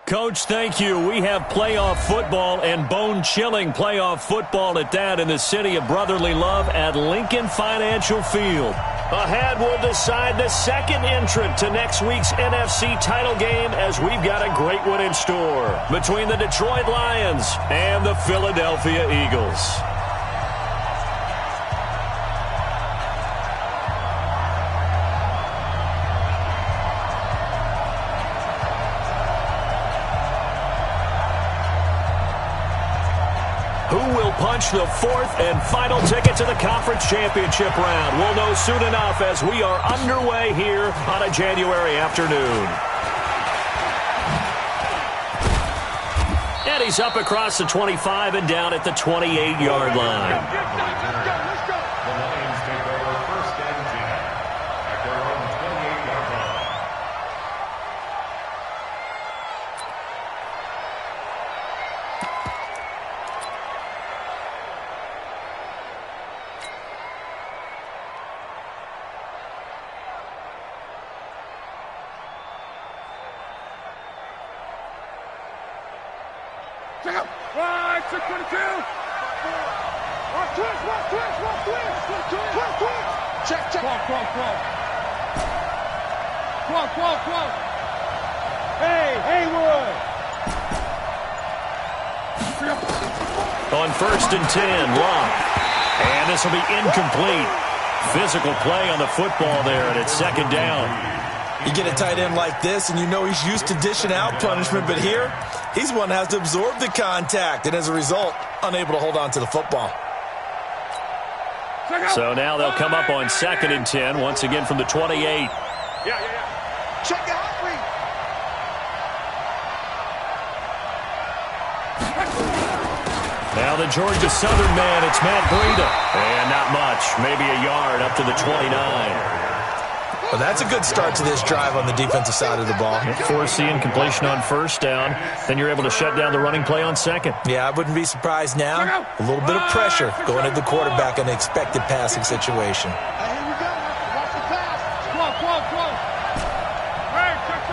Coach, thank you. We have playoff football and bone-chilling playoff football at that in the city of brotherly love at Lincoln Financial Field. Ahead, we'll decide the second entrant to next week's NFC title game as we've got a great one in store between the Detroit Lions and the Philadelphia Eagles. Who will punch the fourth and final ticket to the conference championship round? We'll know soon enough as we are underway here on a January afternoon. And he's up across the 25 and down at the 28-yard line. Check out. Right, 622. Watch twist, watch twist, watch twist. Twist, twist. Check, check. Qual. Hey, Haywood. On 1st and 10, Locke. And this will be incomplete. Physical play on the football there, and it's 2nd down. You get a tight end like this, and you know he's used to dishing out punishment, but here, he's one that has to absorb the contact, and as a result, unable to hold on to the football. So now they'll come up on 2nd and 10, once again from the 28. Yeah. Check out. Now the Georgia Southern man, it's Matt Breida. And not much, maybe a yard up to the 29. Well, that's a good start to this drive on the defensive side of the ball. Foreseeing completion on 1st down. Then you're able to shut down the running play on 2nd. Yeah, I wouldn't be surprised now. A little bit of pressure going at the quarterback in an expected passing situation. Hey, here we go. Watch the pass. Qual. Hey, check.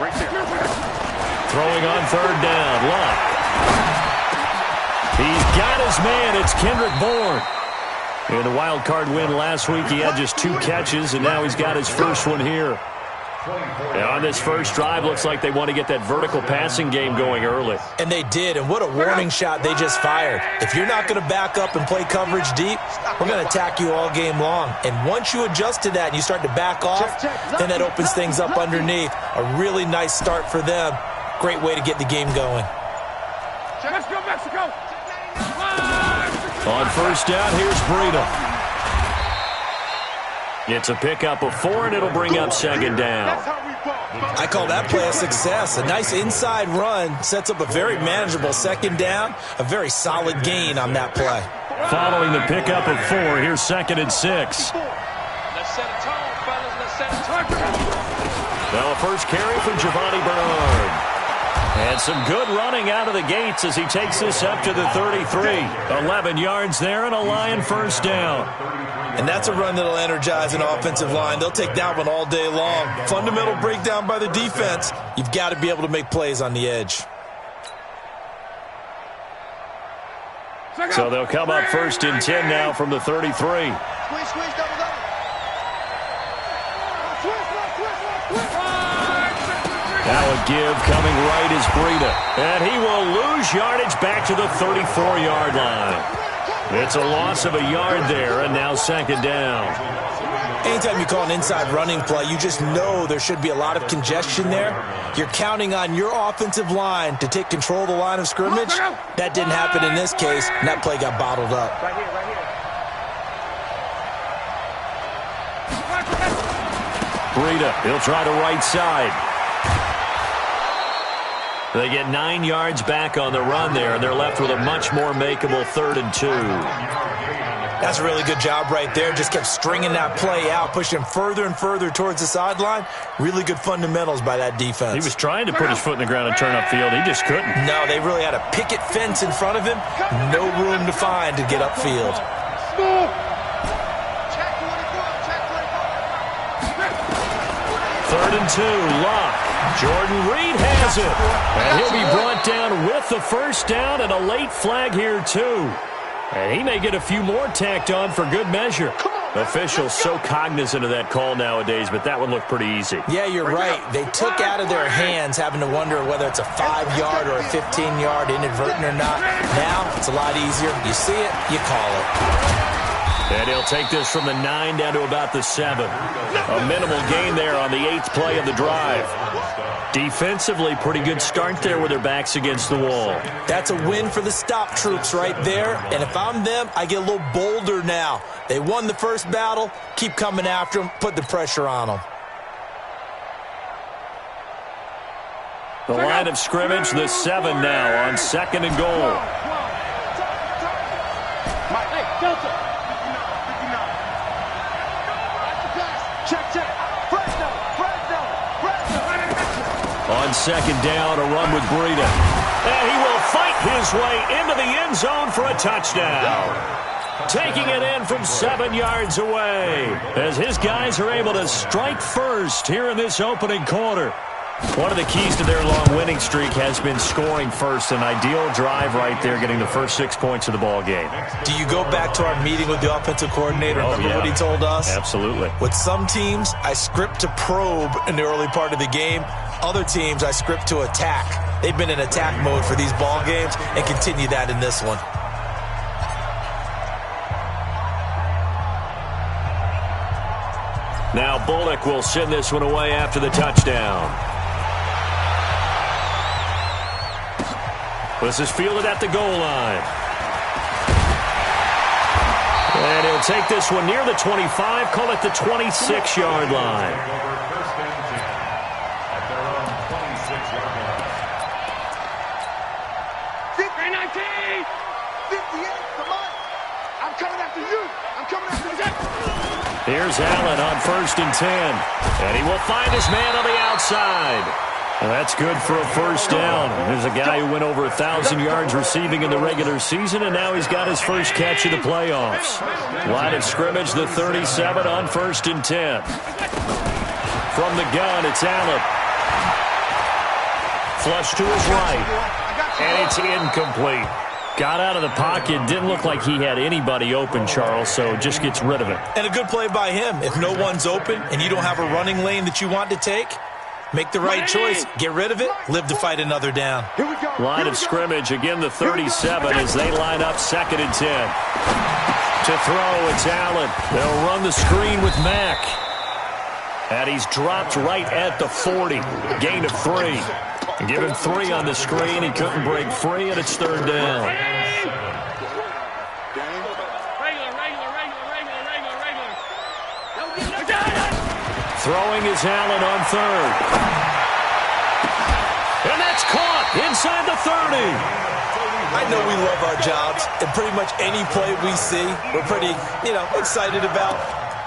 Right there. Throwing on 3rd down, Locke. He's got his man. It's Kendrick Bourne. In the wild card win last week, he had just 2 catches, and now he's got his first one here. And on this first drive, looks like they want to get that vertical passing game going early. And they did, and what a warning shot they just fired. If you're not going to back up and play coverage deep, we're going to attack you all game long. And once you adjust to that and you start to back off, then that opens things up underneath. A really nice start for them. Great way to get the game going. Let's go, Mexico. On 1st down, here's Breida. It's a pickup of 4, and it'll bring up 2nd down. I call that play a success. A nice inside run sets up a very manageable 2nd down. A very solid gain on that play. Following the pickup of 4, here's 2nd and 6. Let's set a tone, fellas. Let's set a tone. Now a first carry from Giovanni Bernard. And some good running out of the gates as he takes this up to the 33. 11 yards there and a Lion 1st down. And that's a run that'll energize an offensive line. They'll take that one all day long. Fundamental breakdown by the defense. You've got to be able to make plays on the edge. So they'll come up 1st and 10 now from the 33. Squeeze, double. Now a give coming right is Breida. And he will lose yardage back to the 34-yard line. It's a loss of a yard there, and now 2nd down. Anytime you call an inside running play, you just know there should be a lot of congestion there. You're counting on your offensive line to take control of the line of scrimmage. That didn't happen in this case, and that play got bottled up. Right here. Breida, he'll try the right side. They get 9 yards back on the run there, and they're left with a much more makeable 3rd and 2. That's a really good job right there. Just kept stringing that play out, pushing further and further towards the sideline. Really good fundamentals by that defense. He was trying to put his foot in the ground and turn upfield. He just couldn't. No, they really had a picket fence in front of him. No room to find to get upfield. 3rd and 2. Luck. Jordan Reed has it. And he'll be brought down with the first down and a late flag here, too. And he may get a few more tacked on for good measure. Officials so cognizant of that call nowadays, but that one looked pretty easy. Yeah, you're right. They took out of their hands having to wonder whether it's a 5-yard or a 15-yard inadvertent or not. Now, it's a lot easier. You see it, you call it. And he'll take this from the 9 down to about the 7. A minimal gain there on the 8th play of the drive. Defensively, pretty good start there with their backs against the wall. That's a win for the stop troops right there. And if I'm them, I get a little bolder now. They won the first battle. Keep coming after them. Put the pressure on them. The line of scrimmage, the 7 now on 2nd and goal. On 2nd down, a run with Breida. And he will fight his way into the end zone for a touchdown. Taking it in from 7 yards away as his guys are able to strike first here in this opening quarter. One of the keys to their long winning streak has been scoring first. An ideal drive right there, getting the first 6 points of the ball game. Do you go back to our meeting with the offensive coordinator? Remember what he told us? Absolutely. With some teams, I script to probe in the early part of the game. Other teams, I script to attack. They've been in attack mode for these ball games and continue that in this one. Now Bullock will send this one away after the touchdown. This is fielded at the goal line. And he'll take this one near the 25, call it the 26-yard line. Here's Allen on 1st and 10. And he will find his man on the outside. Well, that's good for a first down. There's a guy who went over 1,000 yards receiving in the regular season, and now he's got his first catch of the playoffs. Line of scrimmage, the 37 on 1st and 10. From the gun, it's Allen. Flush to his right. And it's incomplete. Got out of the pocket. Didn't look like he had anybody open, Charles, so just gets rid of it. And a good play by him. If no one's open and you don't have a running lane that you want to take, make the right choice. Get rid of it. Live to fight another down. Line of scrimmage, again the 37 as they line up 2nd and 10. To throw, it's Allen. They'll run the screen with Mack. And he's dropped right at the 40. Gain of 3. And give him 3 on the screen. He couldn't break free, and it's 3rd down. Throwing is Allen on 3rd. And that's caught inside the 30. I know we love our jobs, and pretty much any play we see, we're pretty, excited about.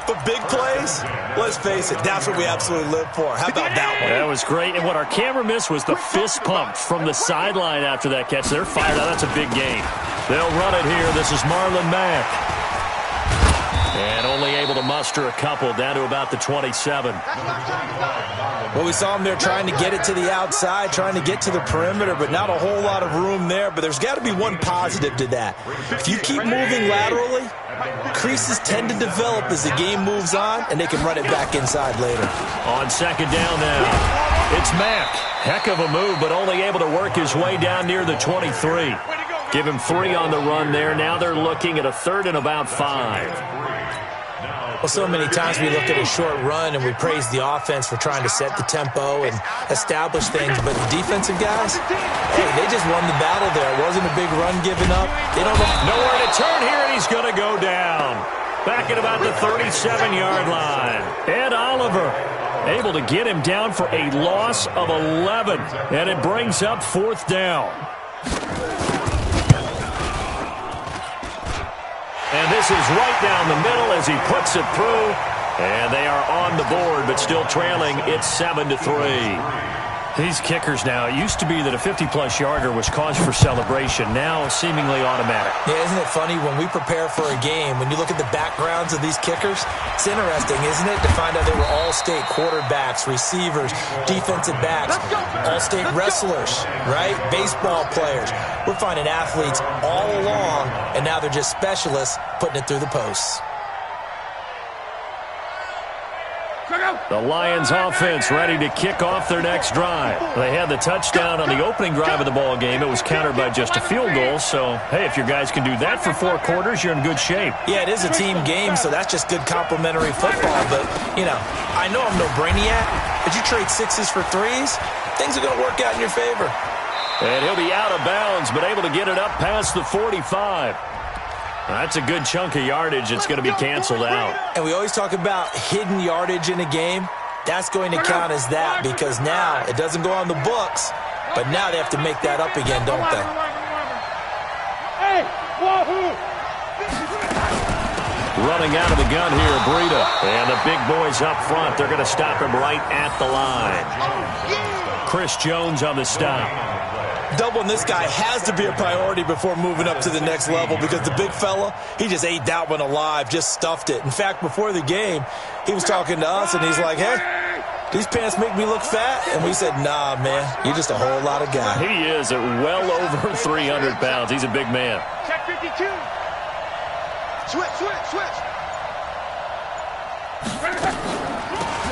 But big plays, let's face it, that's what we absolutely live for. How about that one? That was great. And what our camera missed was the fist pump from the sideline after that catch. They're fired out. That's a big gain. They'll run it here. This is Marlon Mack. And only able to muster a couple down to about the 27. Well, we saw him there trying to get it to the outside, trying to get to the perimeter, but not a whole lot of room there. But there's got to be one positive to that. If you keep moving laterally, creases tend to develop as the game moves on, and they can run it back inside later. On 2nd down now, it's Mack. Heck of a move, but only able to work his way down near the 23. Give him 3 on the run there. Now they're looking at a 3rd and about 5. Well, so many times we look at a short run and we praise the offense for trying to set the tempo and establish things, but the defensive guys, hey, they just won the battle there. It wasn't a big run given up. They don't know. Nowhere to turn here, and he's going to go down. Back at about the 37-yard line. Ed Oliver able to get him down for a loss of 11, and it brings up 4th down. And this is right down the middle as he puts it through. And they are on the board, but still trailing. It's 7-3. These kickers now, it used to be that a 50-plus yarder was cause for celebration. Now, seemingly automatic. Yeah, isn't it funny? When we prepare for a game, when you look at the backgrounds of these kickers, it's interesting, isn't it, to find out they were all-state quarterbacks, receivers, defensive backs, all-state wrestlers, right? Baseball players. We're finding athletes all along, and now they're just specialists putting it through the posts. The Lions offense ready to kick off their next drive. They had the touchdown on the opening drive of the ball game. It was countered by just a field goal. So, hey, if your guys can do that for 4 quarters, you're in good shape. Yeah, it is a team game, so that's just good complimentary football. But, you know, I know I'm no brainiac, but you trade 6s for 3s, things are going to work out in your favor. And he'll be out of bounds, but able to get it up past the 45. That's a good chunk of yardage. It's going to be canceled out. And we always talk about hidden yardage in a game. That's going to count as that because now it doesn't go on the books, but now they have to make that up again, don't they? Running out of the gun here, Breida. And the big boys up front. They're going to stop him right at the line. Chris Jones on the stop. Doubling this guy has to be a priority before moving up to the next level because the big fella, he just ate that one alive, just stuffed it. In fact, before the game, he was talking to us, and he's like, hey, these pants make me look fat? And we said, nah, man, you're just a whole lot of guy. He is at well over 300 pounds. He's a big man. Check 52. Switch.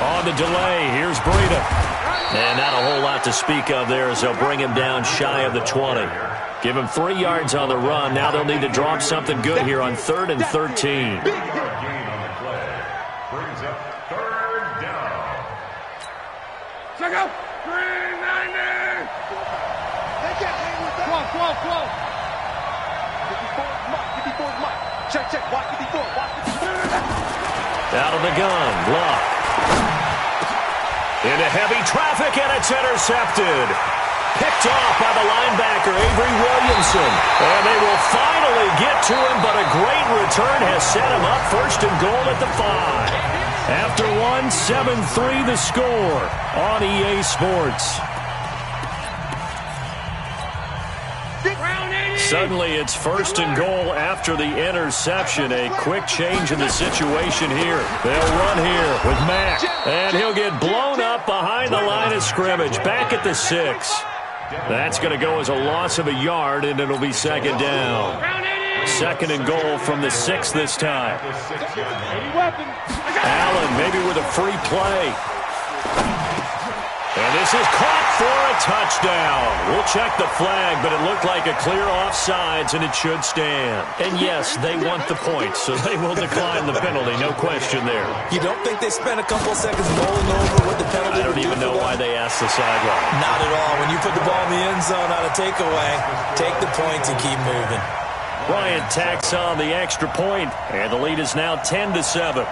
On the delay, here's Breida. And not a whole lot to speak of there as they'll bring him down shy of the 20. Give him 3 yards on the run. Now they'll need to drop something good here on 3rd and 13. Brings up 3rd down. Check out. 390. They can't hang with that. Come on. 54's Mike. Check. Watch 54. Out of the gun. Luck. Into heavy traffic, and it's intercepted. Picked off by the linebacker, Avery Williamson. And they will finally get to him, but a great return has set him up 1st and goal at the 5. After 1, 7-3 the score on EA Sports. Suddenly, it's 1st and goal after the interception. A quick change in the situation here. They'll run here with Mack. And he'll get blown up behind the line of scrimmage. Back at the 6. That's going to go as a loss of a yard, and it'll be 2nd down. 2nd and goal from the 6 this time. Allen maybe with a free play. And this is caught for a touchdown. We'll check the flag, but it looked like a clear offsides, and it should stand. And yes, they want the points, so they will decline the penalty, no question there. You don't think they spent a couple seconds mulling over what the penalty I don't even know why they asked the sideline. Not at all. When you put the ball in the end zone on a takeaway, take the points and keep moving. Bryant tacks on the extra point, and the lead is now 10-7.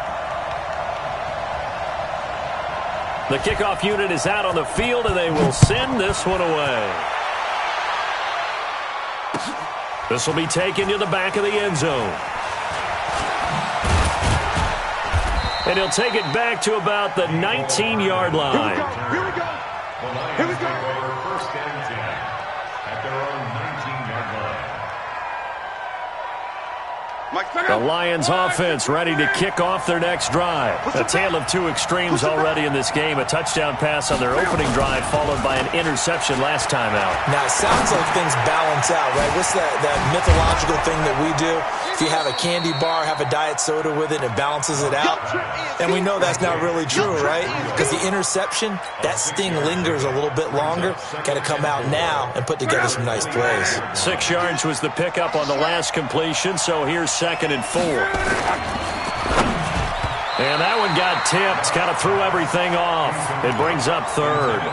The kickoff unit is out on the field, and they will send this one away. This will be taken to the back of the end zone. And he'll take it back to about the 19-yard line. Here we go. 1st and 10 at their own 19-yard line. The Lions offense ready to kick off their next drive. A tale of 2 extremes already in this game. A touchdown pass on their opening drive followed by an interception last time out. Now, it sounds like things balance out, right? What's that mythological thing that we do? If you have a candy bar, have a diet soda with it, it balances it out. And we know that's not really true, right? Because the interception, that sting lingers a little bit longer. Got to come out now and put together some nice plays. 6 yards was the pickup on the last completion, so here's 2nd and 4. And that one got tipped, kind of threw everything off. It brings up 3rd.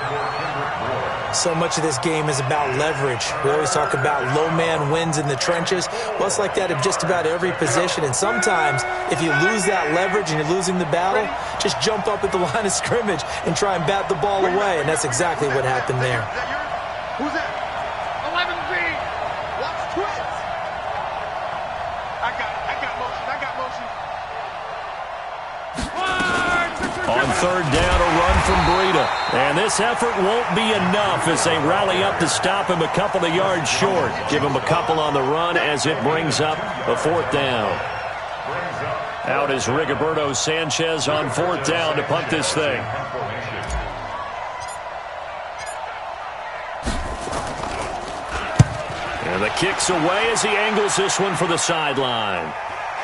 So much of this game is about leverage. We always talk about low man wins in the trenches. Well, it's like that in just about every position. And sometimes, if you lose that leverage and you're losing the battle, just jump up at the line of scrimmage and try and bat the ball away. And that's exactly what happened there. Who's that? 11B. Watch twins. I got motion. On On third down, a run from Breida. And this effort won't be enough as they rally up to stop him a couple of yards short. Give him a couple on the run as it brings up a fourth down. Out is Rigoberto Sanchez on fourth down to punt this thing. And the kick's away as he angles this one for the sideline.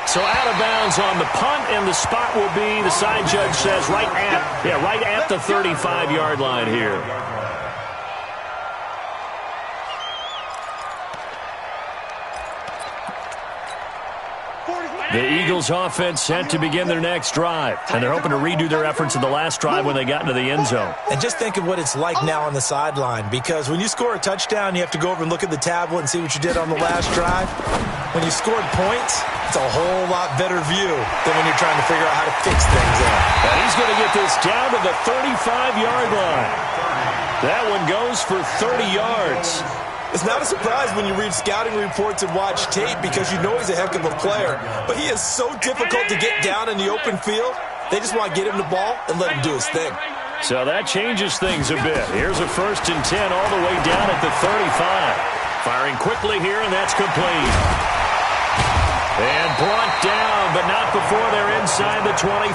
So out of bounds on the punt, and the spot will be, the side judge says, right at the 35-yard line here. The Eagles offense set to begin their next drive, and they're hoping to redo their efforts in the last drive when they got into the end zone. And just think of what it's like now on the sideline, because when you score a touchdown, you have to go over and look at the tablet and see what you did on the last drive. When you scored points, it's a whole lot better view than when you're trying to figure out how to fix things up. And he's going to get this down to the 35-yard line. That one goes for 30 yards. It's not a surprise when you read scouting reports and watch tape because you know he's a heck of a player. But he is so difficult to get down in the open field. They just want to get him the ball and let him do his thing. So that changes things a bit. Here's a 1st and 10 all the way down at the 35. Firing quickly here, and that's complete. And brought down, but not before they're inside the 25.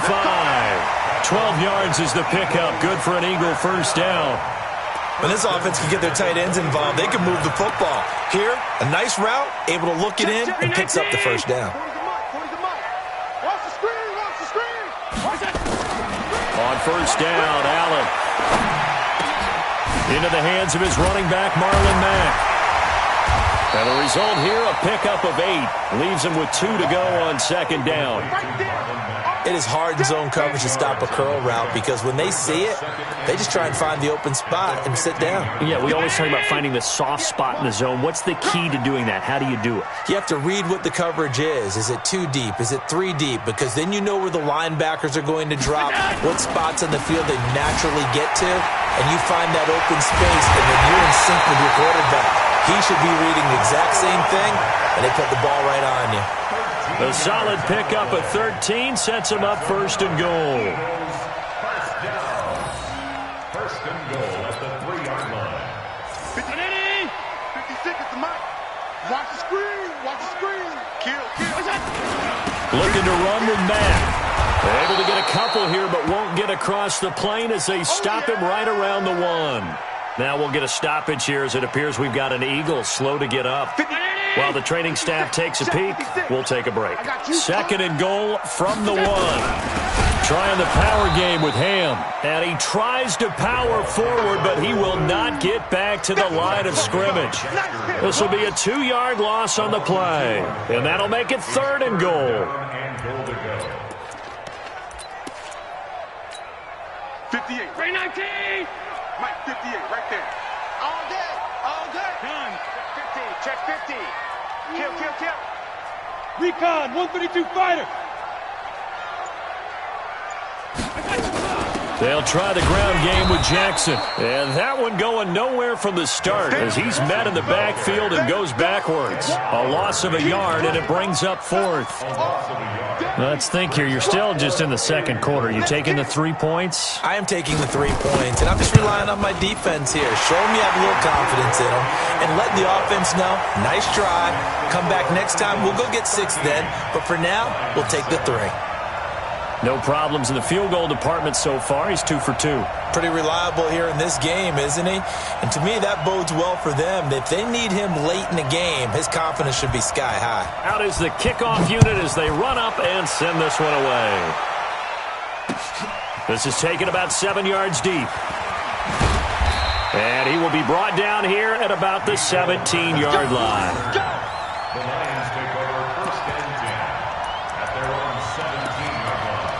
12 yards is the pickup. Good for an Eagle first down. When this offense can get their tight ends involved, they can move the football. Here, a nice route, able to look it in, and picks up the first down. On first down, Allen. Into the hands of his running back, Marlon Mack. And the result here, a pickup of 8. Leaves him with 2 to go on second down. It is hard in zone coverage to stop a curl route because when they see it, they just try and find the open spot and sit down. Yeah, we always talk about finding the soft spot in the zone. What's the key to doing that? How do you do it? You have to read what the coverage is. Is it 2 deep? Is it 3 deep? Because then you know where the linebackers are going to drop, what spots on the field they naturally get to, and you find that open space, and then you're in sync with your quarterback. He should be reading the exact same thing, and they put the ball right on you. A solid pickup of 13 sets him up 1st and goal. First and goal at the 3-yard line. 56 at the mark. Watch the screen. Watch the screen. Kill. Looking to run with Matt. They're able to get a couple here, but won't get across the plane as they stop him right around the 1. Now we'll get a stoppage here as it appears we've got an Eagle slow to get up. While the training staff takes a peek, we'll take a break. 2nd and goal from the 1. Trying the power game with Ham. And he tries to power forward, but he will not get back to the line of scrimmage. This will be a 2-yard loss on the play. And that'll make it 3rd and goal. 58. 319. Mike, 58, right there. All day. All day. Done. Check 50. Check 50. Kill. Recon, 132 fighter. They'll try the ground game with Jackson. And that one going nowhere from the start as he's met in the backfield and goes backwards. A loss of a yard, and it brings up 4th. Let's think here. You're still just in the 2nd quarter. You taking the 3 points? I am taking the 3 points, and I'm just relying on my defense here. Show them you have a little confidence in them, and let the offense know, nice drive. Come back next time. We'll go get 6 then, but for now, we'll take the 3. No problems in the field goal department so far. He's 2 for 2. Pretty reliable here in this game, isn't he? And to me, that bodes well for them. If they need him late in the game, his confidence should be sky high. Out is the kickoff unit as they run up and send this one away. This is taken about 7 yards deep. And he will be brought down here at about the 17-yard line. The Lions take over 1st and 10 at their own 17-yard line.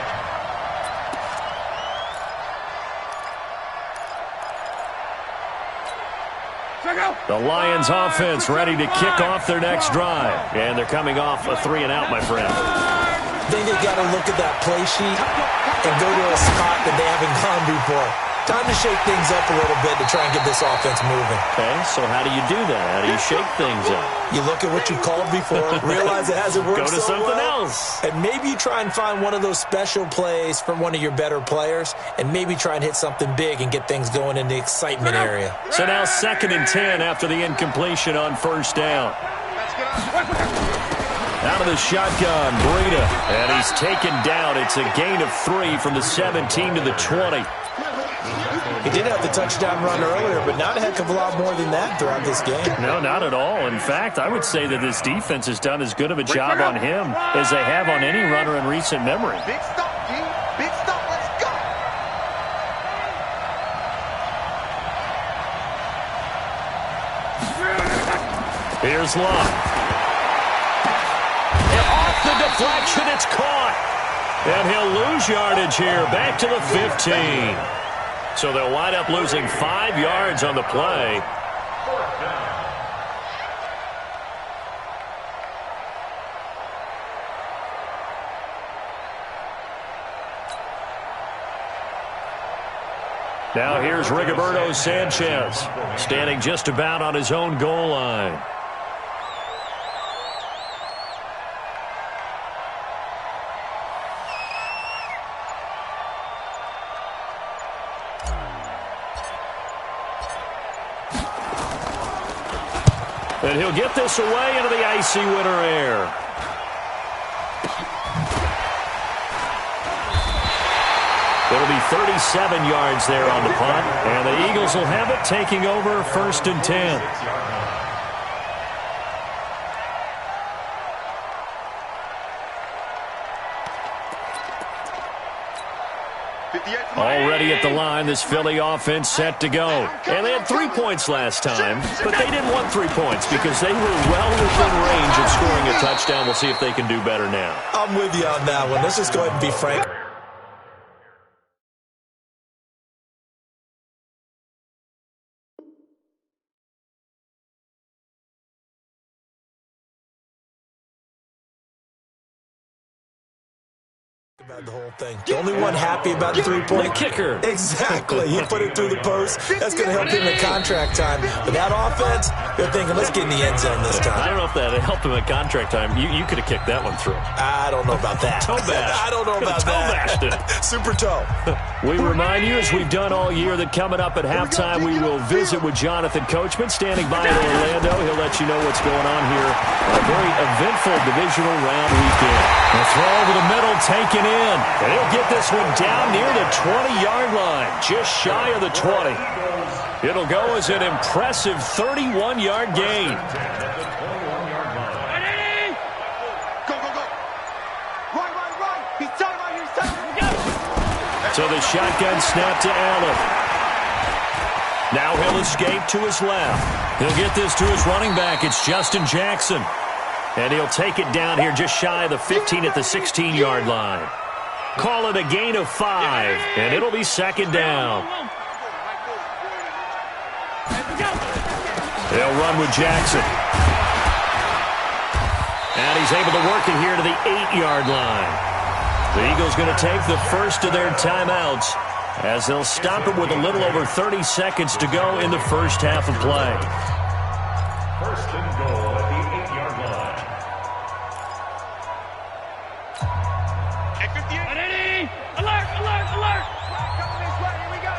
The Lions offense ready to kick off their next drive. And they're coming off a 3-and-out, my friend. I think they got to look at that play sheet and go to a spot that they haven't gone before. time to shake things up a little bit to try and get this offense moving. Okay, so how do you do that? How do you shake things up? You look at what you called before, realize it hasn't worked Go to so something well, else. and maybe you try and find one of those special plays from one of your better players, and maybe try and hit something big and get things going in the excitement area. So now 2nd and 10 after the incompletion on 1st down. Out of the shotgun, Breida, and he's taken down. It's a gain of 3 from the 17 to the 20. He did have the touchdown run earlier, but not a heck of a lot more than that throughout this game. No, not at all. In fact, I would say that this defense has done as good of a job on him as they have on any runner in recent memory. Big stop, G. Big stop. Let's go. Here's Love. And off the deflection, it's caught. And he'll lose yardage here, back to the 15. So they'll wind up losing 5 yards on the play. Now here's Rigoberto Sanchez, standing just about on his own goal line. And he'll get this away into the icy winter air. It'll be 37 yards there on the punt. And the Eagles will have it, taking over 1st and 10. Already at the line, this Philly offense set to go. And they had 3 points last time, but they didn't want 3 points because they were well within range of scoring a touchdown. We'll see if they can do better now. I'm with you on that one. Let's just go ahead and be frank about the whole thing. The only one happy about the 3-point kicker. Exactly. He put it through the post. That's going to help him in contract time. But that offense, they're thinking, let's get in the end zone this time. I don't know if that helped him in contract time. You could have kicked that one through. I don't know about that. Toe bash. I don't know about toe that. Bashed it. Super toe. We remind you, as we've done all year, that coming up at halftime, we will visit with Jonathan Coachman, standing by in Orlando. He'll let you know what's going on here on a very eventful divisional round weekend. The throw over the middle, taken in. And he'll get this one down near the 20-yard line, just shy of the 20. It'll go as an impressive 31-yard gain. Ready? Go, go, go. Right. He's tight right here. He's tight. So the shotgun snap to Allen. Now he'll escape to his left. He'll get this to his running back. It's Justin Jackson. And he'll take it down here just shy of the 15 at the 16-yard line. Call it a gain of 5, and it'll be 2nd down. They'll run with Jackson. And he's able to work it here to the 8-yard line. The Eagles going to take the first of their timeouts as they'll stop it with a little over 30 seconds to go in the first half of play. 1st and goal at the 8-yard line. Ready? Alert! Coming this way. Here we go.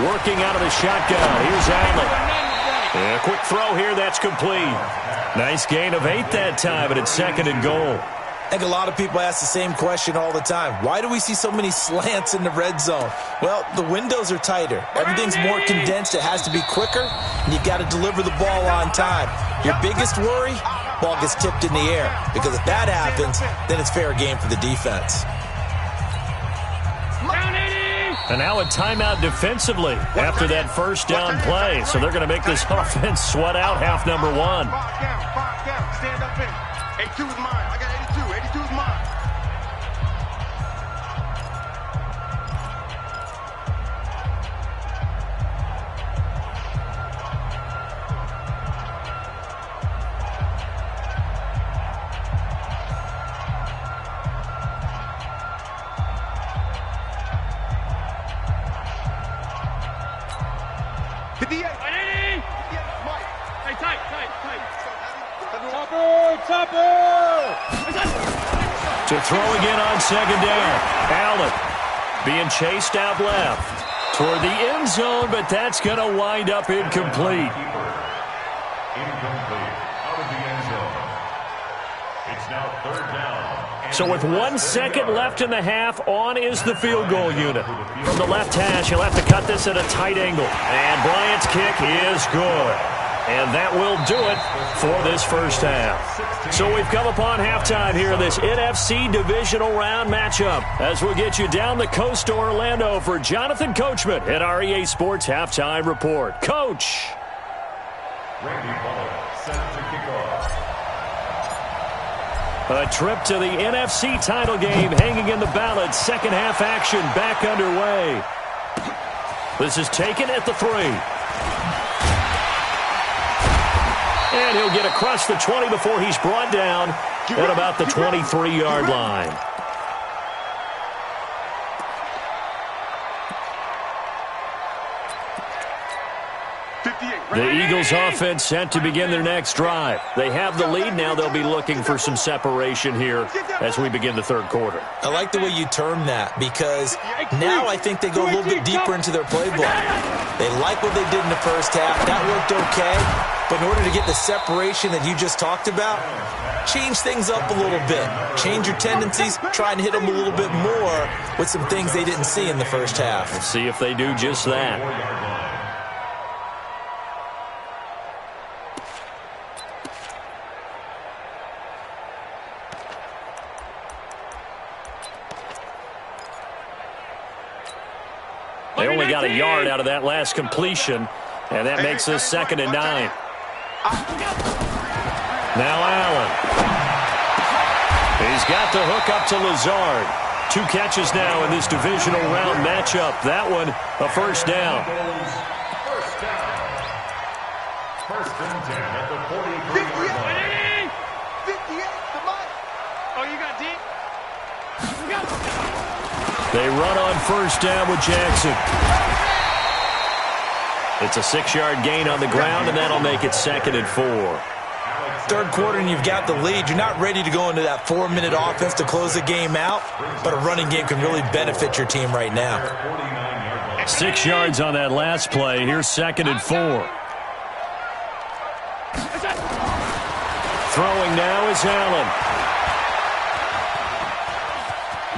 Working out of the shotgun. Here's Allen. And a quick throw here. That's complete. Nice gain of 8 that time, but it's 2nd and goal. I think a lot of people ask the same question all the time. Why do we see so many slants in the red zone? Well, the windows are tighter. Everything's more condensed. It has to be quicker, and you got to deliver the ball on time. Your biggest worry? Ball gets tipped in the air. Because if that happens, then it's fair game for the defense. And now a timeout defensively after that first down play. So they're going to make this offense sweat out half number 1. 5 count. Stand up in. 82 is mine. I got 82. 82 is mine. 58. Mike. Hey, tight. Topper. To throw again on second down. Allen being chased out left toward the end zone, but that's going to wind up incomplete. Incomplete. Out of the end zone. It's now third down. So with 1 second left in the half, on is the field goal unit. From the left hash, he'll have to cut this at a tight angle. And Bryant's kick is good. And that will do it for this first half. So we've come upon halftime here in this NFC Divisional Round matchup. As we'll get you down the coast to Orlando for Jonathan Coachman at our EA Sports Halftime Report. Coach. Randy Bullock set to kick off. A trip to the NFC title game hanging in the balance. Second half action back underway. This is taken at the 3. And he'll get across the 20 before he's brought down at about the 23-yard line. The Eagles offense set to begin their next drive. They have the lead. Now they'll be looking for some separation here as we begin the third quarter. I like the way you term that because now I think they go a little bit deeper into their playbook. They like what they did in the first half. That worked okay. But in order to get the separation that you just talked about, change things up a little bit. Change your tendencies. Try and hit them a little bit more with some things they didn't see in the first half. Let's see if they do just that. They only got a yard out of that last completion, and that makes us 2nd and 9. Now Allen. He's got the hook up to Lazard. 2 catches now in this divisional round matchup. That one, a first down. First down. First and 10 at the 43-yard line. 58, come on. Oh, you got deep? They run on first down with Jackson. It's a 6-yard gain on the ground, and that'll make it 2nd and 4. Third quarter and you've got the lead. You're not ready to go into that 4-minute offense to close the game out, but a running game can really benefit your team right now. 6 yards on that last play. Here's 2nd and 4. Throwing now is Allen.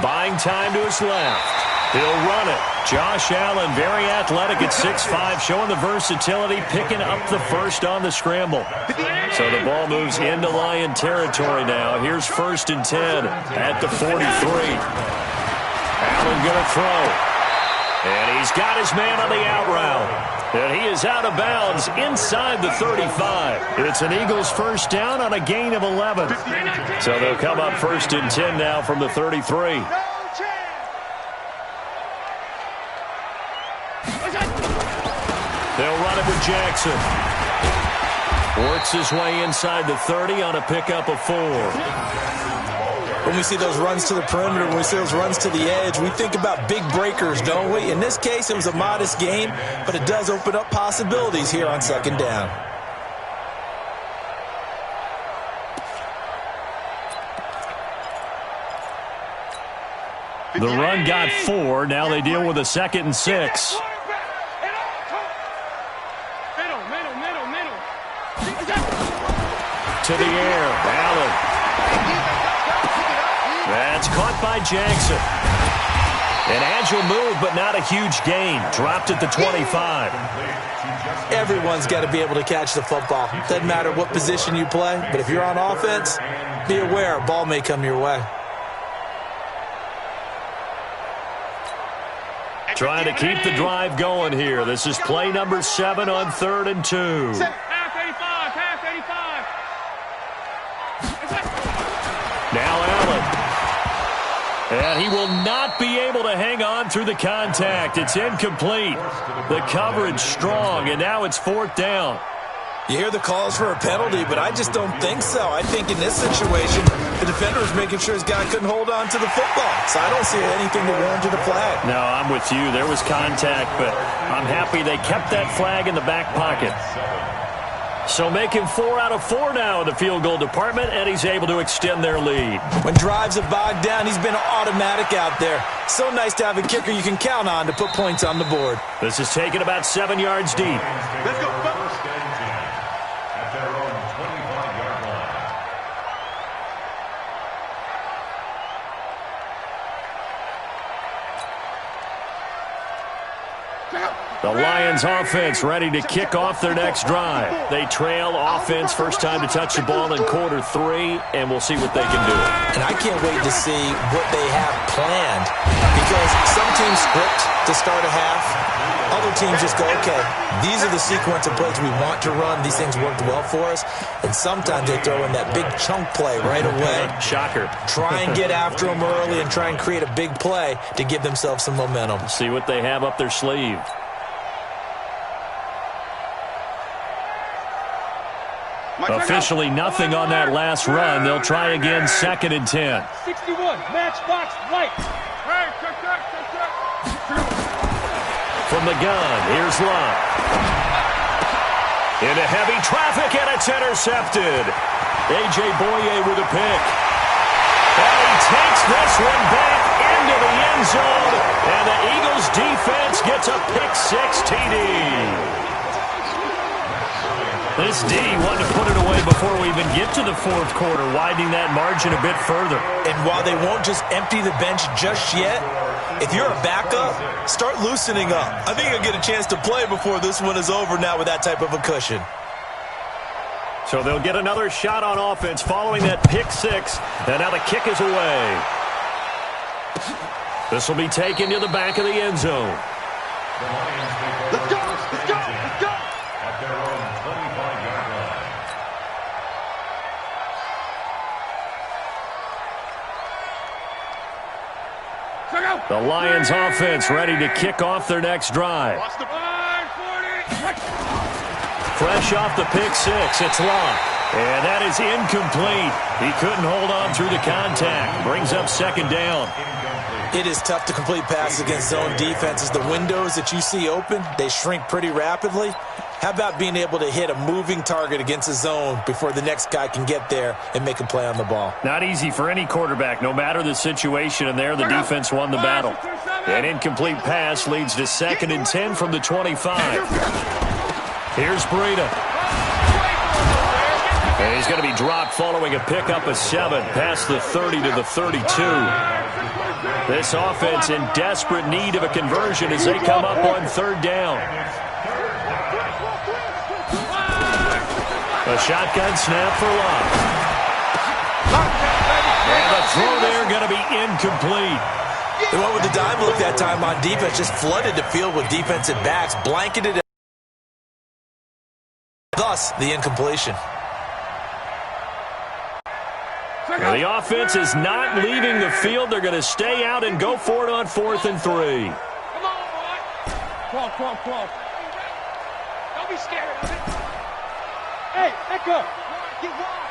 Buying time to his left. He'll run it. Josh Allen, very athletic at 6'5", showing the versatility, picking up the first on the scramble. So the ball moves into Lion territory now. Here's 1st and 10 at the 43. Allen going to throw. And he's got his man on the out route. And he is out of bounds inside the 35. It's an Eagles first down on a gain of 11. So they'll come up 1st and 10 now from the 33. They'll run it with Jackson. Works his way inside the 30 on a pickup of 4. When we see those runs to the perimeter, when we see those runs to the edge, we think about big breakers, don't we? In this case, it was a modest gain, but it does open up possibilities here on 2nd down. The run got 4. Now they deal with a 2nd and 6. To the air, Allen. That's caught by Jackson. An agile move, but not a huge gain. Dropped at the 25. Everyone's got to be able to catch the football. Doesn't matter what position you play, but if you're on offense, be aware a ball may come your way. Trying to keep the drive going here. This is play number 7 on 3rd and 2. Now Allen. And he will not be able to hang on through the contact. It's incomplete. The coverage strong, and now it's 4th down. You hear the calls for a penalty, but I just don't think so. I think in this situation, the defense defender was making sure his guy couldn't hold on to the football. So I don't see anything to warrant the flag. No, I'm with you. There was contact, but I'm happy they kept that flag in the back pocket. So making 4 out of 4 now in the field goal department, and he's able to extend their lead. When drives have bogged down, he's been automatic out there. So nice to have a kicker you can count on to put points on the board. This is taken about 7 yards deep. Let's go. First and 10 at their own 25-yard line. The Lions offense ready to kick off their next drive. They trail offense first time to touch the ball in quarter 3, and we'll see what they can do. And I can't wait to see what they have planned, because some teams script to start a half. Other teams just go, okay, these are the sequence of plays we want to run. These things worked well for us. And sometimes they throw in that big chunk play right away. Shocker. Try and get after them early and try and create a big play to give themselves some momentum. See what they have up their sleeve. Officially nothing on that last run. They'll try again, 2nd and 10. 61, matchbox right. Hey, From the gun, here's Love. Into heavy traffic, and it's intercepted. A.J. Boye with a pick. And he takes this one back into the end zone, and the Eagles defense gets a pick-6 TD. This D wanted to put it away before we even get to the 4th quarter, widening that margin a bit further. And while they won't just empty the bench just yet, if you're a backup, start loosening up. I think you'll get a chance to play before this one is over now with that type of a cushion. So they'll get another shot on offense following that pick-6, and now the kick is away. This will be taken to the back of the end zone. Let's go, let's go, let's go. At their own 25-yard line. The Lions offense ready to kick off their next drive. Watch the line, 40. Fresh off the pick-6, it's Love. And that is incomplete. He couldn't hold on through the contact. Brings up 2nd down. It is tough to complete passes against zone defenses. The windows that you see open, they shrink pretty rapidly. How about being able to hit a moving target against a zone before the next guy can get there and make a play on the ball? Not easy for any quarterback, no matter the situation, and there the defense won the battle. An incomplete pass leads to 2nd and 10 from the 25. Here's Breida. And he's going to be dropped following a pickup of 7 past the 30 to the 32. This offense in desperate need of a conversion as they come up on 3rd down. A shotgun snap for Love. And the throw there going to be incomplete. They went with the dime look that time on defense, just flooded the field with defensive backs, blanketed it. Thus, the incompletion. Now the offense is not leaving the field. They're going to stay out and go for it on 4th and 3. Come on, boy. Come on. Don't be scared of it. Hey, echo. Get wide.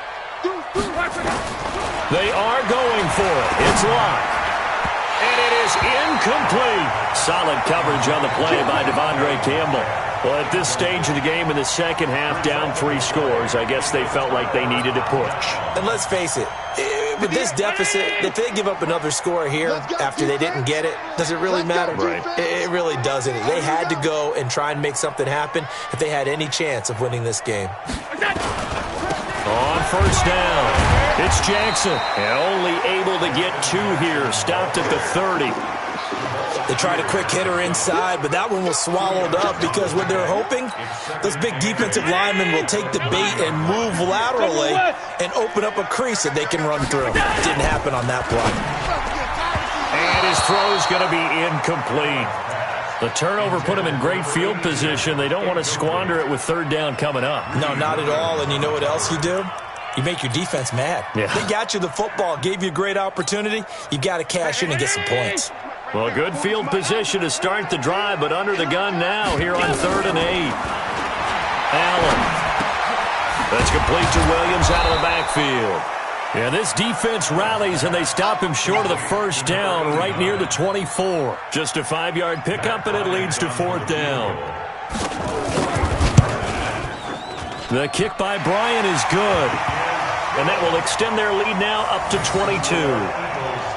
They are going for it. It's locked. And it is incomplete. Solid coverage on the play by Devondre Campbell. Well, at this stage of the game in the second half, down 3 scores, I guess they felt like they needed to push. And let's face it, with this deficit, if they give up another score here after they didn't get it, does it really matter? Right. It really doesn't. They had to go and try and make something happen if they had any chance of winning this game. On 1st down, it's Jackson. And only able to get 2 here. Stopped at the 30. They tried a quick hitter inside, but that one was swallowed up because what they're hoping, those big defensive linemen will take the bait and move laterally and open up a crease that they can run through. Didn't happen on that play. And his throw's going to be incomplete. The turnover put him in great field position. They don't want to squander it with 3rd down coming up. No, not at all. And you know what else you do? You make your defense mad. Yeah. They got you the football, gave you a great opportunity. You got to cash in and get some points. Well, good field position to start the drive, but under the gun now here on 3rd and 8. Allen. That's complete to Williams out of the backfield. And this defense rallies, and they stop him short of the first down right near the 24. Just a 5-yard pickup, and it leads to 4th down. The kick by Bryant is good. And that will extend their lead now up to 22.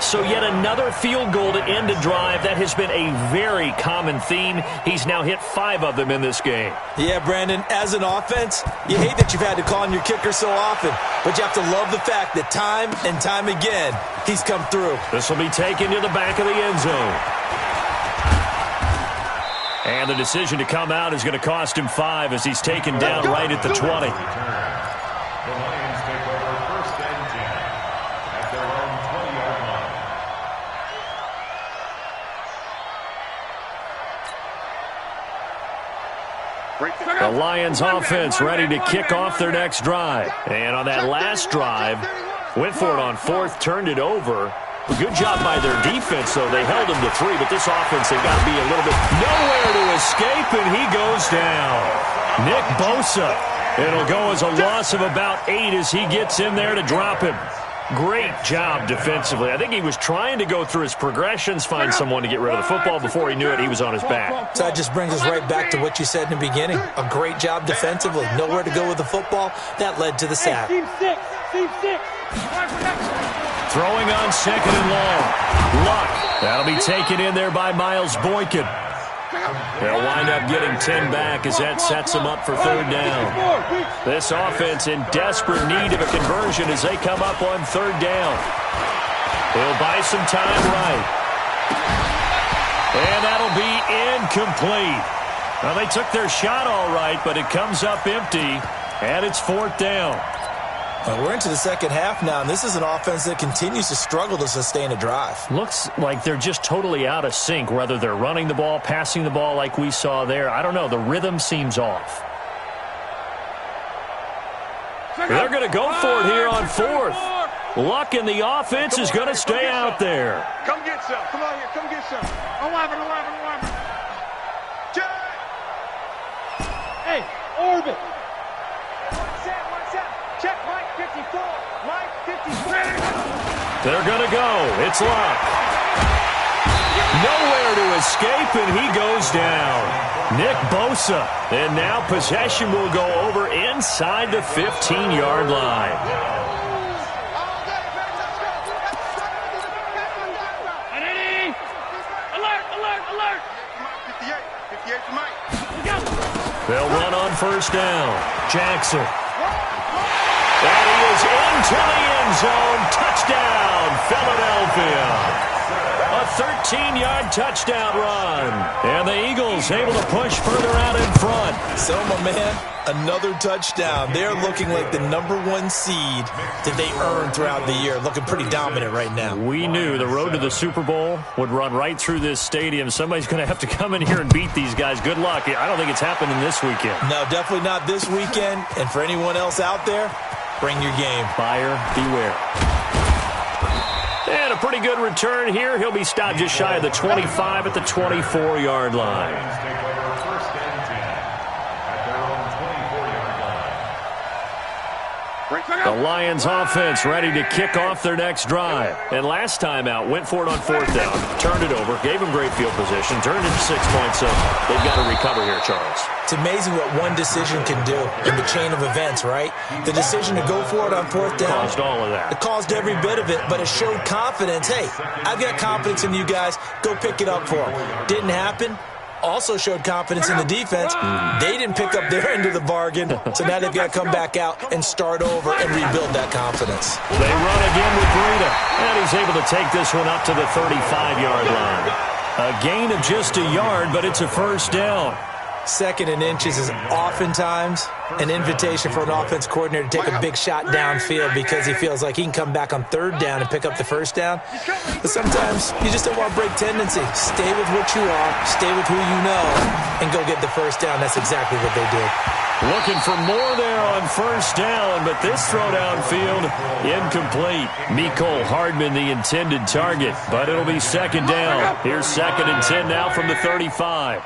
So yet another field goal to end a drive. That has been a very common theme. He's now hit 5 of them in this game. Yeah, Brandon, as an offense, you hate that you've had to call on your kicker so often, but you have to love the fact that time and time again, he's come through. This will be taken to the back of the end zone. And the decision to come out is going to cost him 5 as he's taken down right at the 20. The Lions offense ready to kick off their next drive. And on that last drive, went for it on 4th, turned it over. Good job by their defense, though. They held him to 3, but this offense, they've got to be a little bit nowhere to escape, and he goes down. Nick Bosa. It'll go as a loss of about 8 as he gets in there to drop him. Great job defensively. I think he was trying to go through his progressions, find someone to get rid of the football. Before he knew it, he was on his back. So that just brings us right back to what you said in the beginning. A great job defensively. Nowhere to go with the football. That led to the sack. Team 6. Throwing on 2nd and long. Luck. That'll be taken in there by Miles Boykin. They'll wind up getting 10 back as that sets them up for 3rd down. This offense in desperate need of a conversion as they come up on 3rd down. He'll buy some time right. And that'll be incomplete. Well, they took their shot all right, but it comes up empty, and it's 4th down. Well, we're into the second half now, and this is an offense that continues to struggle to sustain a drive. Looks like they're just totally out of sync, whether they're running the ball, passing the ball like we saw there. I don't know. The rhythm seems off. They're going to go for it here on 4th. Luck in the offense is going to stay out there. Come get some. Come on here. Come get some. 11. Hey, orbit. Check Mike 54. Mike 53. They're going to go. It's Luck. Nowhere to escape, and he goes down. Nick Bosa. And now possession will go over inside the 15-yard line. Alert. 58 for Mike. They'll run on 1st down. Jackson. And he is into the end zone. Touchdown, Philadelphia. A 13-yard touchdown run. And the Eagles able to push further out in front. So, my man, another touchdown. They're looking like the #1 seed that they earned throughout the year. Looking pretty dominant right now. We knew the road to the Super Bowl would run right through this stadium. Somebody's going to have to come in here and beat these guys. Good luck. I don't think it's happening this weekend. No, definitely not this weekend. And for anyone else out there, bring your game. Buyer beware. And a pretty good return here. He'll be stopped just shy of the 25 at the 24-yard line. The Lions offense ready to kick off their next drive. And last time out, went for it on 4th down, turned it over, gave them great field position, turned it to 6 points, so they've got to recover here, Charles. It's amazing what one decision can do in the chain of events, right? The decision to go for it on 4th down. Caused all of that. It caused every bit of it, but it showed confidence. Hey, I've got confidence in you guys. Go pick it up for them. Didn't happen. Also showed confidence in the defense. They didn't pick up their end of the bargain, so now they've got to come back out and start over and rebuild that confidence. They run again with Breida, and he's able to take this one up to the 35-yard line. A gain of just a yard, but it's a 1st down. 2nd and inches is oftentimes an invitation for an offense coordinator to take a big shot downfield because he feels like he can come back on 3rd down and pick up the 1st down. But sometimes you just don't want to break tendency. Stay with what you are, stay with who you know, and go get the 1st down. That's exactly what they did. Looking for more there on 1st down, but this throw downfield incomplete. Mecole Hardman the intended target, but it'll be 2nd down. Here's 2nd and 10 now from the 35.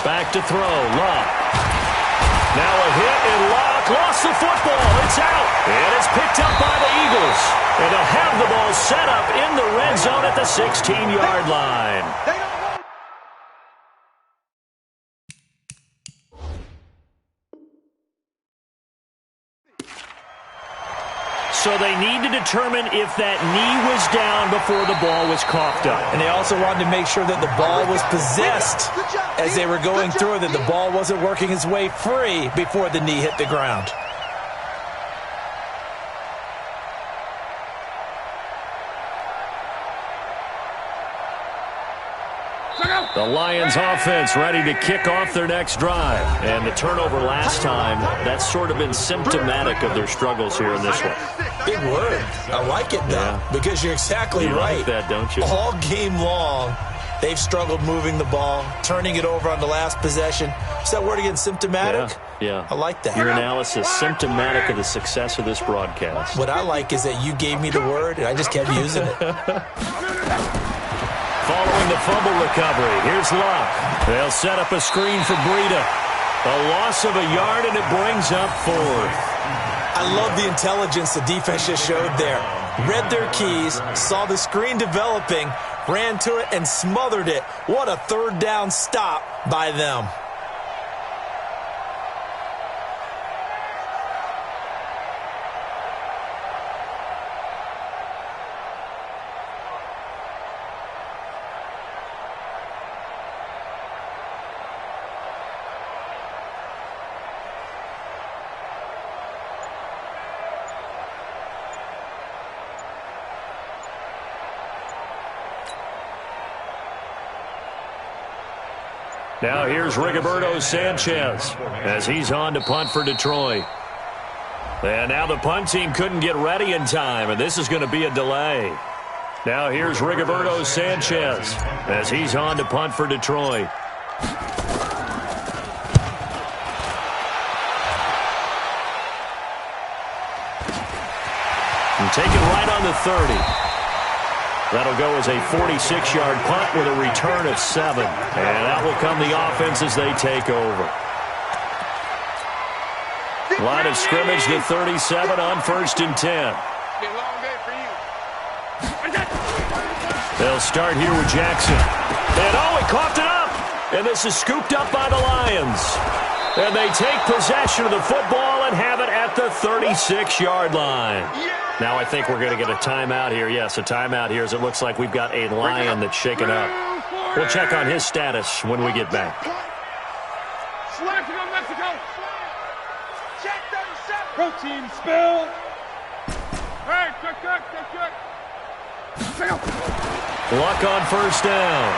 Back to throw, Luck. Now a hit, and Luck lost the football. It's out. And it's picked up by the Eagles. And they'll have the ball set up in the red zone at the 16-yard line. So they need to determine if that knee was down before the ball was coughed up. And they also wanted to make sure that the ball was possessed as they were going through, that the ball wasn't working its way free before the knee hit the ground. The Lions offense ready to kick off their next drive. And the turnover last time, that's sort of been symptomatic of their struggles here in this one. Big word. I like it, though, because you're exactly right. You like that, don't you? All game long, they've struggled moving the ball, turning it over on the last possession. Is that word again, symptomatic? Yeah. I like that. Your analysis, symptomatic of the success of this broadcast. What I like is that you gave me the word, and I just kept using it. Following the fumble recovery, here's Luck. They'll set up a screen for Breida. A loss of a yard, and it brings up 4th. I love the intelligence the defense just showed there. Read their keys, saw the screen developing, ran to it, and smothered it. What a third down stop by them. Now here's Rigoberto Sanchez as he's on to punt for Detroit. And now the punt team couldn't get ready in time, and this is going to be a delay. Now here's Rigoberto Sanchez as he's on to punt for Detroit. And taken right on the 30. That'll go as a 46-yard punt with a return of 7. And that will come the offense as they take over. Line of scrimmage to 37 on 1st and 10. They'll start here with Jackson. And he coughed it up. And this is scooped up by the Lions. And they take possession of the football and have it at the 36-yard line. Now I think we're going to get a timeout here. Yes, a timeout here as it looks like we've got a Lion that's shaken up. We'll check on his status when we get back. Protein spill. Hey, check. Luck on 1st down.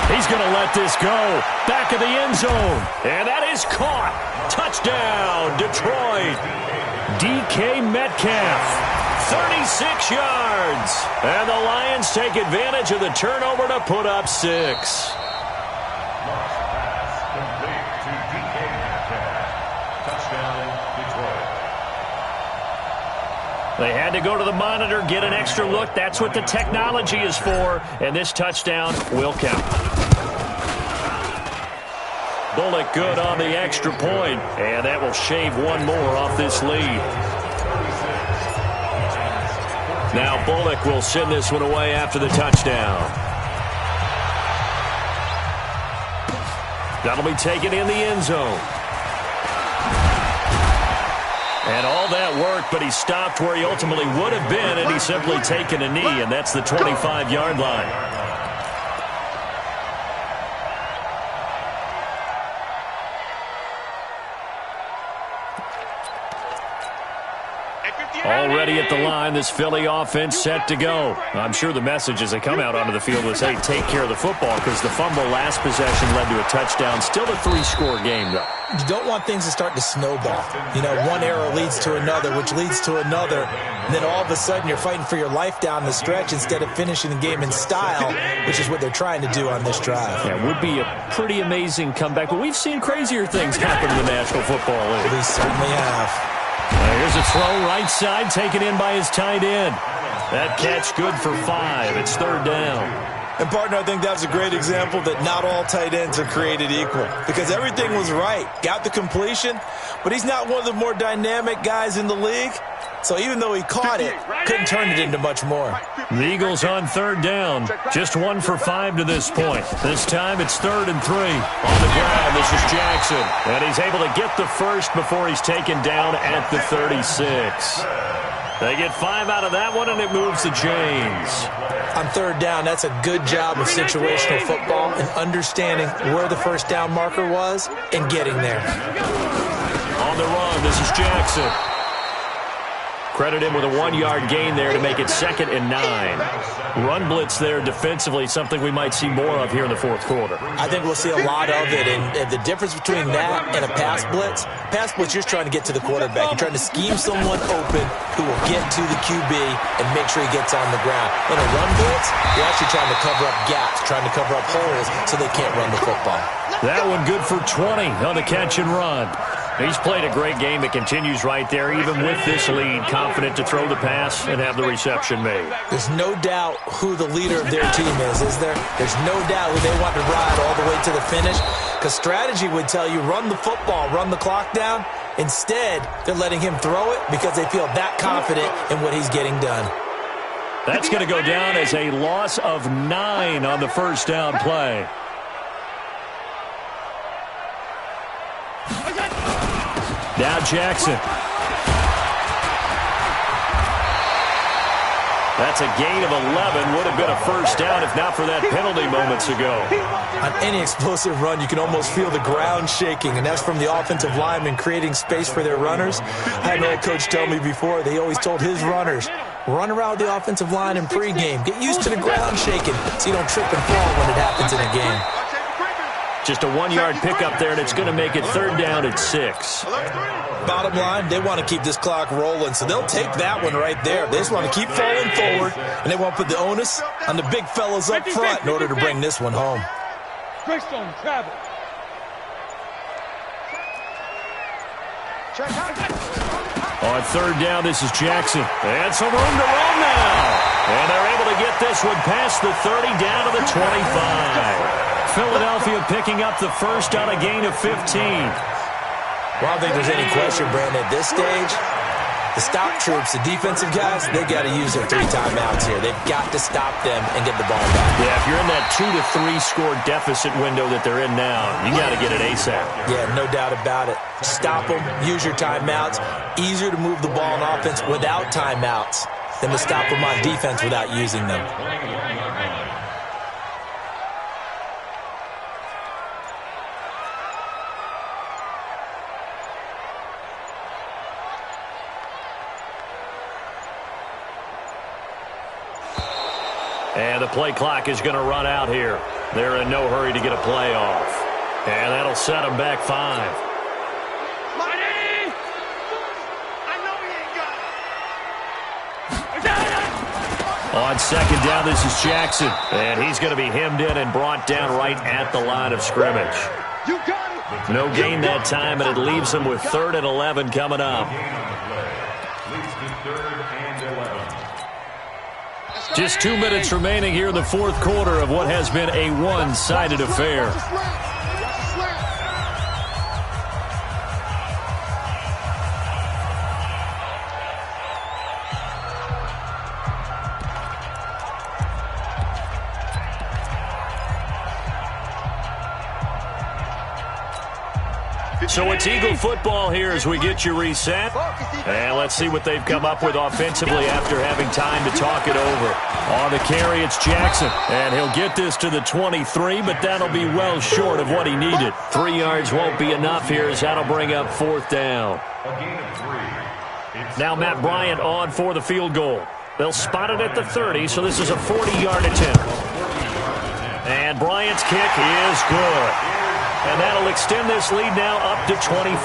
He's going to let this go. Back of the end zone. And that is caught. Touchdown, Detroit. DK Metcalf. 36 yards. And the Lions take advantage of the turnover to put up 6. Lost pass complete to DK Metcalf. Touchdown, Detroit. They had to go to the monitor, get an extra look. That's what the technology is for. And this touchdown will count. Bullock good on the extra point. And that will shave one more off this lead. Now Bullock will send this one away after the touchdown. That'll be taken in the end zone. And all that work, but he stopped where he ultimately would have been, and he's simply taken a knee, and that's the 25-yard line. Already at the line, this Philly offense set to go. I'm sure the message as they come out onto the field was, hey, take care of the football, because the fumble last possession led to a touchdown. Still a 3-score game, though. You don't want things to start to snowball. You know, one error leads to another, which leads to another. And then all of a sudden you're fighting for your life down the stretch instead of finishing the game in style, which is what they're trying to do on this drive. Yeah, it would be a pretty amazing comeback, but we've seen crazier things happen in the National Football League. We certainly have. Here's a throw right side, taken in by his tight end. That catch good for 5. It's 3rd down. And, partner, I think that's a great example that not all tight ends are created equal because everything was right. Got the completion, but he's not one of the more dynamic guys in the league. So even though he caught it, couldn't turn it into much more. The Eagles on third down. Just 1 for 5 to this point. This time it's 3rd and 3. On the ground, this is Jackson. And he's able to get the first before he's taken down at the 36. They get 5 out of that one, and it moves the chains. On third down, that's a good job of situational football and understanding where the first down marker was and getting there. On the run, this is Jackson. Credit him with a 1-yard gain there to make it 2nd and 9. Run blitz there defensively, something we might see more of here in the fourth quarter. I think we'll see a lot of it, and the difference between that and a pass blitz, you're just trying to get to the quarterback. You're trying to scheme someone open who will get to the QB and make sure he gets on the ground. In a run blitz, you're actually trying to cover up gaps, trying to cover up holes so they can't run the football. That one good for 20 on the catch and run. He's played a great game. It continues right there, even with this lead, confident to throw the pass and have the reception made. There's no doubt who the leader of their team is there? There's no doubt who they want to ride all the way to the finish, because strategy would tell you run the football, run the clock down. Instead, they're letting him throw it because they feel that confident in what he's getting done. That's going to go down as a loss of 9 on the first down play. Now Jackson. That's a gain of 11. Would have been a first down if not for that penalty moments ago. On any explosive run, you can almost feel the ground shaking, and that's from the offensive linemen creating space for their runners. I had an old coach tell me before, they always told his runners, run around the offensive line in pregame. Get used to the ground shaking so you don't trip and fall when it happens in a game. Just a 1-yard pickup there, and it's going to make it 3rd down at 6. Bottom line, they want to keep this clock rolling, so they'll take that one right there. They just want to keep falling forward, and they want to put the onus on the big fellas up front in order to bring this one home. Greystone, travel. On 3rd down, this is Jackson. And some room to run now. And they're able to get this one past the 30 down to the 25. Philadelphia picking up the first on a gain of 15. Well, I don't think there's any question, Brandon, at this stage, the stop troops, the defensive guys, they got to use their 3 timeouts here. They've got to stop them and get the ball back. Yeah, if you're in that 2 to 3 score deficit window that they're in now, you got to get it ASAP. Yeah, no doubt about it. Stop them, use your timeouts. Easier to move the ball on offense without timeouts than to stop them on defense without using them. And the play clock is going to run out here. They're in no hurry to get a play off. And that'll set them back 5. On 2nd down, this is Jackson. And he's going to be hemmed in and brought down right at the line of scrimmage. No gain that time, and it leaves them with 3rd and 11 coming up. Just 2 minutes remaining here in the fourth quarter of what has been a one-sided affair. So it's Eagle football here as we get you reset. And let's see what they've come up with offensively after having time to talk it over. On the carry, it's Jackson. And he'll get this to the 23, but that'll be well short of what he needed. 3 yards won't be enough here as that'll bring up 4th down. Now Matt Bryant on for the field goal. They'll spot it at the 30, so this is a 40-yard attempt. And Bryant's kick is good. And that'll extend this lead now up to 25.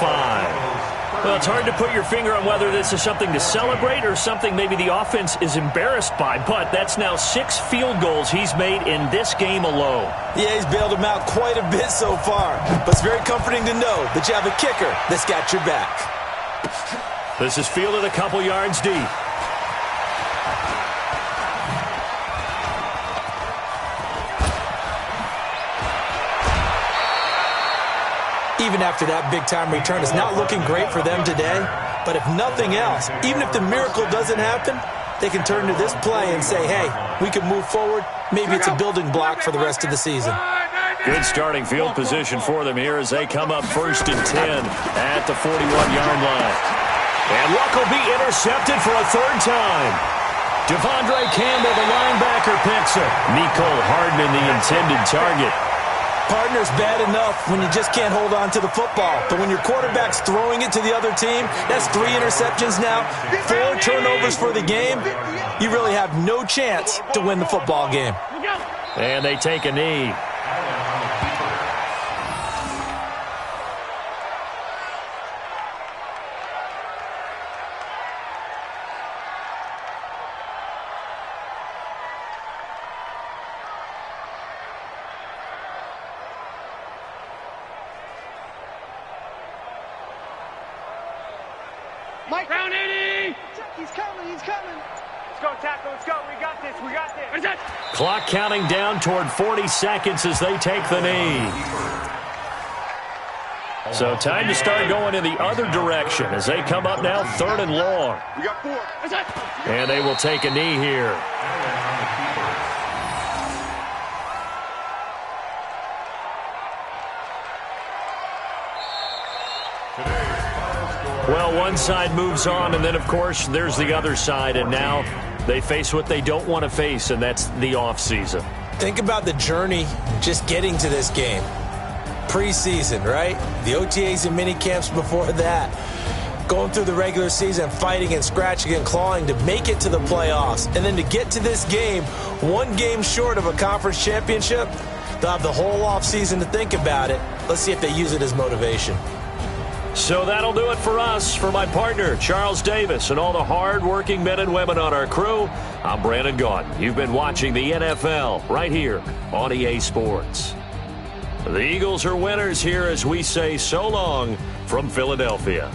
Well, it's hard to put your finger on whether this is something to celebrate or something maybe the offense is embarrassed by, but that's now 6 field goals he's made in this game alone. Yeah, he's bailed them out quite a bit so far, but it's very comforting to know that you have a kicker that's got your back. This is fielded a couple yards deep. even after that big-time return. It's not looking great for them today, but if nothing else, even if the miracle doesn't happen, they can turn to this play and say, hey, we can move forward. Maybe it's a building block for the rest of the season. Good starting field position for them here as they come up 1st and 10 at the 41-yard line. And Luck will be intercepted for a 3rd time. Devondre Campbell, the linebacker, picks it. Nicole Hardman, the intended target. Partner's bad enough when you just can't hold on to the football. But when your quarterback's throwing it to the other team, that's 3 interceptions now, 4 turnovers for the game. You really have no chance to win the football game. And they take a knee. Mike, round 80! He's coming. Let's go, tackle, let's go. We got this. Where's that? Clock counting down toward 40 seconds as they take the knee. So time to start going in the other direction as they come up now 3rd and long. We got 4. Where's that? And they will take a knee here. Well, one side moves on, and then, of course, there's the other side, and now they face what they don't want to face, and that's the offseason. Think about the journey just getting to this game. Preseason, right? The OTAs and mini camps before that. Going through the regular season, fighting and scratching and clawing to make it to the playoffs. And then to get to this game, 1 game short of a conference championship, they'll have the whole offseason to think about it. Let's see if they use it as motivation. So that'll do it for us. For my partner, Charles Davis, and all the hard-working men and women on our crew, I'm Brandon Gaudin. You've been watching the NFL right here on EA Sports. The Eagles are winners here as we say so long from Philadelphia.